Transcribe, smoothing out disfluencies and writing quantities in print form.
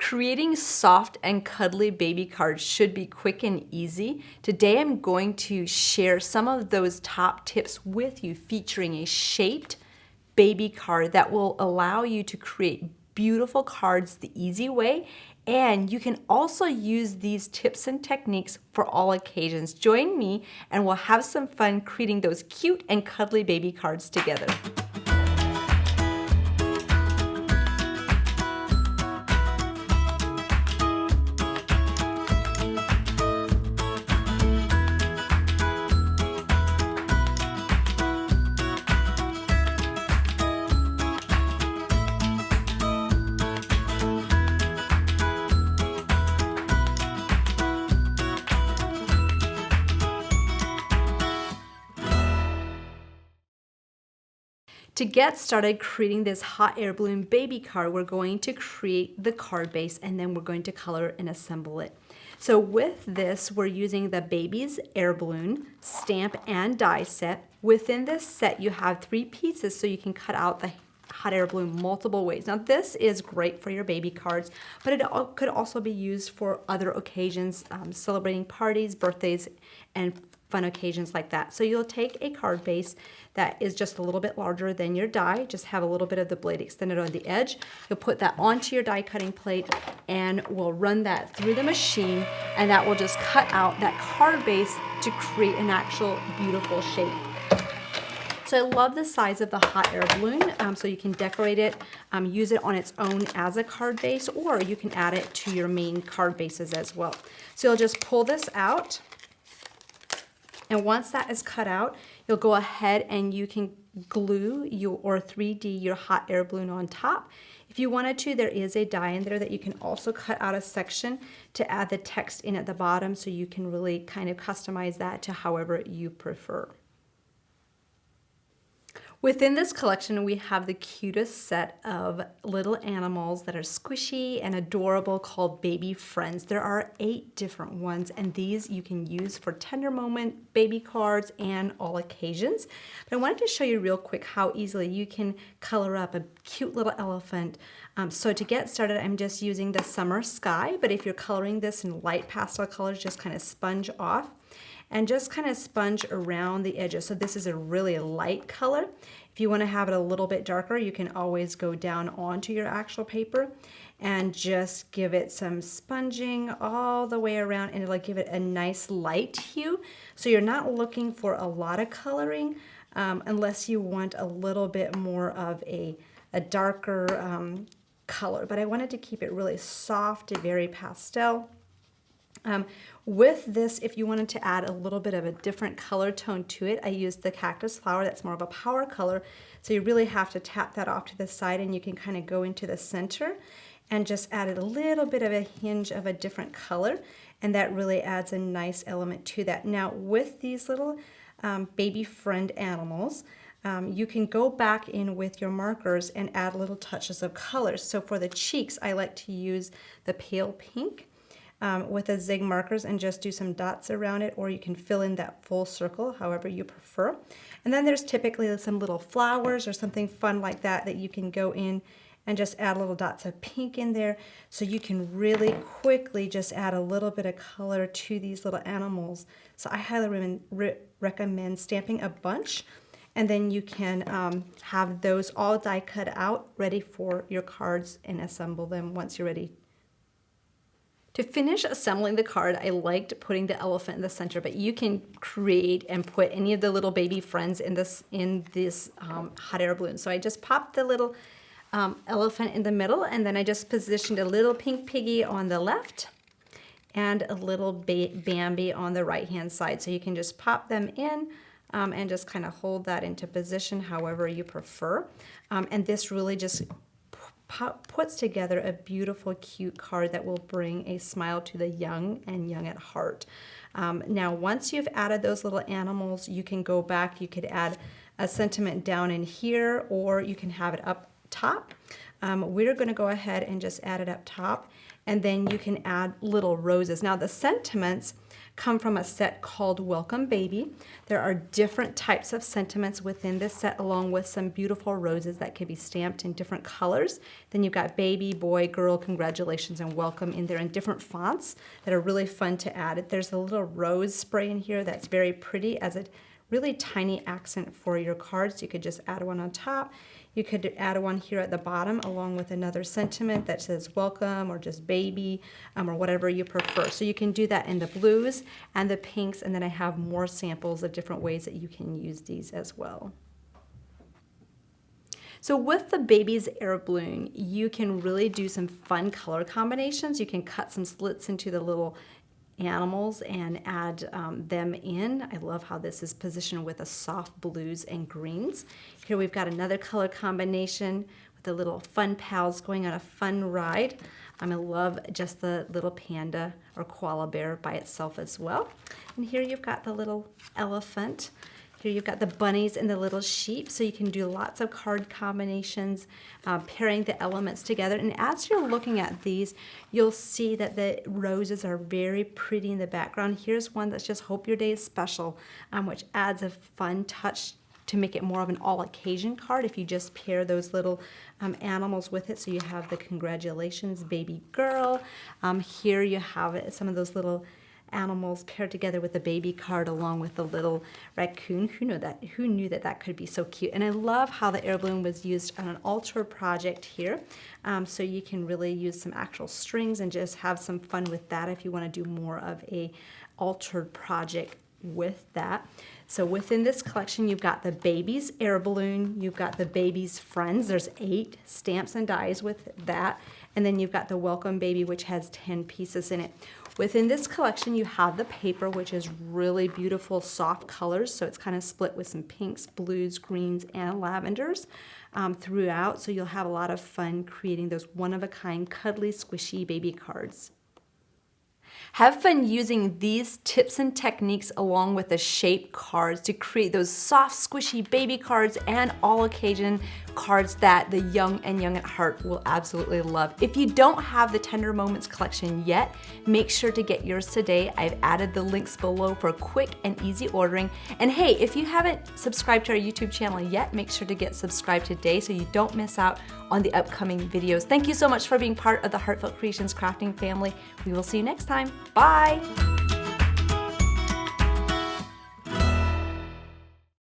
Creating soft and cuddly baby cards should be quick and easy. Today I'm going to share some of those top tips with you featuring a shaped baby card that will allow you to create beautiful cards the easy way, and you can also use these tips and techniques for all occasions. Join me and we'll have some fun creating those cute and cuddly baby cards together. To get started creating this hot air balloon baby card, we're going to create the card base and then we're going to color and assemble it. So with this, we're using the baby's air balloon, stamp and die set. Within this set, you have 3 pieces so you can cut out the hot air balloon multiple ways. Now this is great for your baby cards, but it could also be used for other occasions, celebrating parties, birthdays, and fun occasions like that. So you'll take a card base that is just a little bit larger than your die, just have a little bit of the blade extended on the edge. You'll put that onto your die cutting plate and we'll run that through the machine, and that will just cut out that card base to create an actual beautiful shape. So I love the size of the hot air balloon, so you can decorate it, use it on its own as a card base, or you can add it to your main card bases as well. So you'll just pull this out, and once that is cut out, you'll go ahead and you can glue or 3D your hot air balloon on top. If you wanted to, there is a die in there that you can also cut out a section to add the text in at the bottom, so you can really kind of customize that to however you prefer. Within this collection, we have the cutest set of little animals that are squishy and adorable called baby friends. There are 8 different ones, and these you can use for tender moment baby cards and all occasions. But I wanted to show you real quick how easily you can color up a cute little elephant. So to get started, I'm just using the summer sky, but if you're coloring this in light pastel colors, just kind of sponge off and just kind of sponge around the edges. So this is a really light color. If you want to have it a little bit darker, you can always go down onto your actual paper and just give it some sponging all the way around, and it'll give it a nice light hue. So you're not looking for a lot of coloring unless you want a little bit more of a darker color. But I wanted to keep it really soft and very pastel. With this, if you wanted to add a little bit of a different color tone to it, I used the cactus flower. That's more of a power color, so you really have to tap that off to the side, and you can kind of go into the center and just add a little bit of a hinge of a different color, and that really adds a nice element to that. Now with these little baby friend animals, you can go back in with your markers and add little touches of colors. So for the cheeks, I like to use the pale pink with the zig markers and just do some dots around it, or you can fill in that full circle however you prefer. And then there's typically some little flowers or something fun like that that you can go in and just add little dots of pink in there, so you can really quickly just add a little bit of color to these little animals. So I highly recommend stamping a bunch, and then you can have those all die cut out ready for your cards and assemble them once you're ready. To finish assembling the card, I liked putting the elephant in the center, but you can create and put any of the little baby friends in this hot air balloon. So I just popped the little elephant in the middle, and then I just positioned a little pink piggy on the left and a little Bambi on the right hand side. So you can just pop them in and just kind of hold that into position however you prefer. And this really just puts together a beautiful, cute card that will bring a smile to the young and young at heart. Now, once you've added those little animals, you can go back. You could add a sentiment down in here, or you can have it up top. We're going to go ahead and just add it up top, and then you can add little roses. Now, the sentiments come from a set called Welcome Baby. There are different types of sentiments within this set, along with some beautiful roses that can be stamped in different colors. Then you've got baby, boy, girl, congratulations, and welcome in there in different fonts that are really fun to add. There's a little rose spray in here that's very pretty as a really tiny accent for your cards. You could just add one on top. You could add one here at the bottom along with another sentiment that says welcome or just baby or whatever you prefer. So you can do that in the blues and the pinks, and then I have more samples of different ways that you can use these as well. So with the baby's air balloon, you can really do some fun color combinations. You can cut some slits into the little animals and add them in. I love how this is positioned with a soft blues and greens. Here we've got another color combination with the little fun pals going on a fun ride. I love just the little panda or koala bear by itself as well. And here you've got the little elephant. Here you've got the bunnies and the little sheep, so you can do lots of card combinations, pairing the elements together. And as you're looking at these, you'll see that the roses are very pretty in the background. Here's one that's just Hope Your Day is Special, which adds a fun touch to make it more of an all-occasion card if you just pair those little animals with it. So you have the congratulations, baby girl. Here you have some of those little animals paired together with the baby card along with the little raccoon. Who knew that could be so cute? And I love how the air balloon was used on an altered project here. So you can really use some actual strings and just have some fun with that if you want to do more of a altered project with that. So within this collection, you've got the baby's air balloon, you've got the baby's friends. There's 8 stamps and dies with that. And then you've got the Welcome Baby, which has 10 pieces in it. Within this collection, you have the paper, which is really beautiful, soft colors. So it's kind of split with some pinks, blues, greens, and lavenders throughout. So you'll have a lot of fun creating those one-of-a-kind, cuddly, squishy baby cards. Have fun using these tips and techniques along with the shape cards to create those soft, squishy baby cards and all occasion cards that the young and young at heart will absolutely love. If you don't have the Tender Moments collection yet, make sure to get yours today. I've added the links below for quick and easy ordering. And hey, if you haven't subscribed to our YouTube channel yet, make sure to get subscribed today so you don't miss out on the upcoming videos. Thank you so much for being part of the Heartfelt Creations crafting family. We will see you next time. Bye.